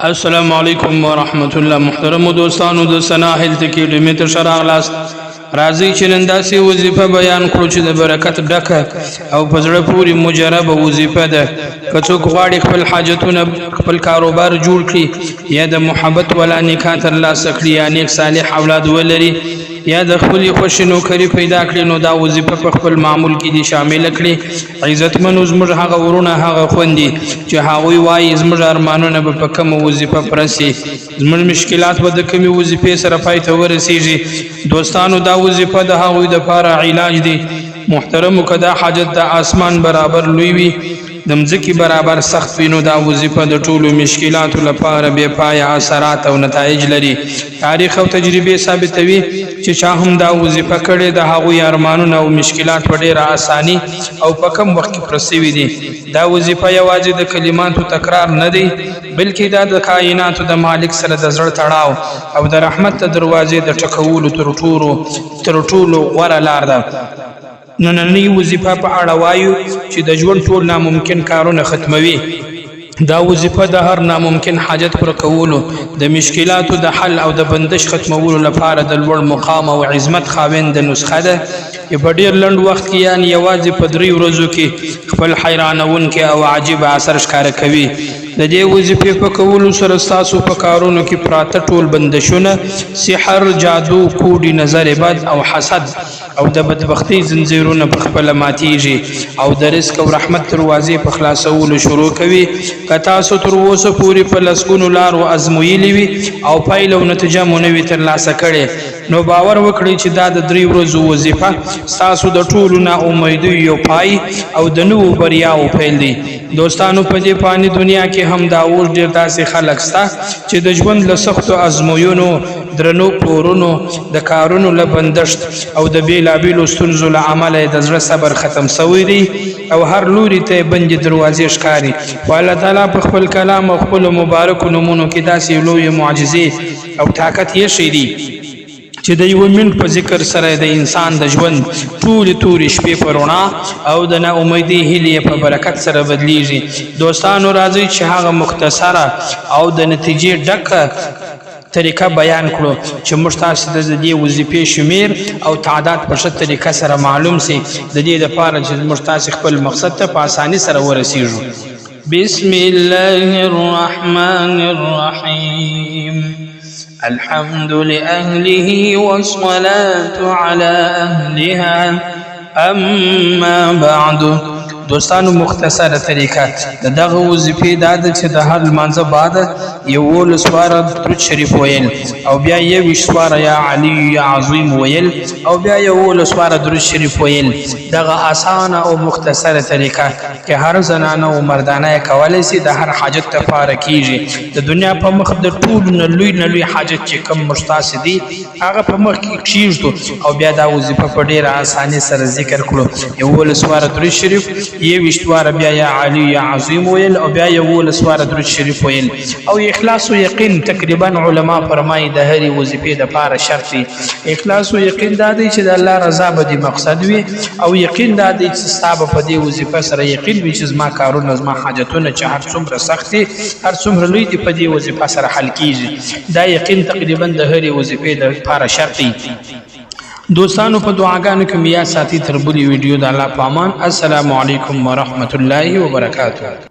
السلام علیکم ورحمت الله. محترم دوستانو د سنا هیلث اکیډمي ته شراغلاس راځي چې نن داسې وظیفه بیان کړو چې د برکت ډکه او په زړه پورې مجربه وظیفه ده. که څوک غواړي خپل حاجتونه خپل کاروبار جوړ کړي یا د محبت ولا نکاح ترلاسه کړي یا نیک صالح اولاد ولري یا د خپل خوښ نوکری پیدا کړي نو دا وظیفه په خپل معمول کې دي شامل کړي. عزتمنو زموږ هغه ورونه هغه خوندي چې هغوی وایي زموږ ارمانونه به په کومه وظیفه پرسي، زموږ مشکلات به د کومې وظیفې سره پای ته ورسیږي. دوستانو دا وظیفه د هغوی دپاره علاج دی. محترمو که دا حاجت د آسمان برابر لوی وي د مځکې برابر سخت وي نو دا وظیفه د ټولو مشکلاتو لپاره بې پایه اثرات او نتایج لري. تاریخ او تجربې ثابتوي چې چا هم دا وظیفه کړې د هغوی ارمانونه او مشکلات په ډېره اساني او په کم وخت کې پوره سوي دي. دا وظیفه یوازې د کلماتو تکرار نه دی بلکې دا د کائناتو د مالک سره د زړه تړاو او د رحمت د دروازې د ټکولو تر ټولو غوره لار ده. نننۍ وظیفه په اړه وایو چې د ژوند ټول ناممکن کارونه ختموي. دا وظیفه د هر ناممکن حاجت پر کولو د مشکلاتو د حل او د بندش ختمولو لپاره د لوړ مقام او عظمت خاوند نسخه ده. په ډیر لنډ وخت کې یعنی یوازې په 3 ورځو کې خپل حیرانونکي او عجیب اثر ښکاره کوي. د دې وظیفې په کولو سره ستاسو په کارونو کې پراته ټول بندشونه، سحر، جادو، کوډي، نظر بد او حسد او د بدبختی زنجیرونه په خپله ماتیږي او د رزق او رحمت دروازې په خلاصولو شروع کوي. که تاسو تر اوسه پورې په لسګونو لارو ازمویلي وي او پایله او نتیجه مو نه وي ترلاسه کړې نو باور وکړئ چې دا د 3 ورځو وظیفه ستاسو د ټولو ناامیدیو یو پای او د نوو بریاو پیل دی. دوستانو په دې فاني دنیا کې هم دا اوس ډېر داسې خلک شته چې د ژوند له سختو ازموینو، درنو پورونو، د کارونو له بندشت او د بېلابېلو ستونزو له امله د زړه صبر ختم سوی دی او هر لوري ته بندې دروازې ښکاري. خو الله تعالی په خپل کلام او خپلو مبارکو نومونو کې داسې لویې معجزې او طاقت ایښی دی چې د یو منټ په ذکر سره د انسان د ژوند ټولې تورې شپې په رڼا او د ناامیدۍ هیلې په برکت سره بدلیږي. دوستانو راځئ چې هغه مختصره او د نتیجې ډکه طریقه بیان کړو چې موږ تاسو د دې وظیفې شمیر او تعداد په ښه طریقه سره معلوم سي د دې لپاره چې موږ تاسو خپل مقصد ته په اساني سره ورسیږو. بسم الله الرحمن الرحیم. الحمد لأهله والصلاة على أهلها أما بعد. دوستانو مختصره طریقه د دغه وظیفې دا ده چې د هر لمانځه بعد 11 سواره درود شریف ویل او بیا 21 سواره یا علی یا عظیم ویل او بیا 11 سواره درود شریف ویل. دغه اسانه او مختصره طریقه کې هر زنانه او مردانه کولی شي د هر حاجت لپاره کیږي. د دنیا په مخ د ټولو نه لوی حاجت چې کوم مشتاس دي هغه په مخ کې کیږي او بیا دا وظیفه په ډیره اساني سره ذکر کړو. 11 سواره درود شریف، 21 سواره بیا یا علی یا عظیم ویل او بیا 11 سواره درود شریف ویل او اخلاص او یقین. تقریبا علما فرمایي د هرې وظیفې دپاره شرط دی. اخلاص او یقین دا دی چې د الله رضا به د مقصد وي او یقین دا دی چې ستا به په دې وظیفه سره یقین وي چې زما کارونه زما حاجتونه چې هر څومره سخت دي هر څومره لوی دي په دې وظیفه سره حل کیږي. دا یقین تقریبا د هرې وظیفې دپاره شرط دی. دوستانو په دعاګانو کې میا ساتي تر بلې ویډیو د الله په امان. السلام علیکم ورحمت الله وبرکاته.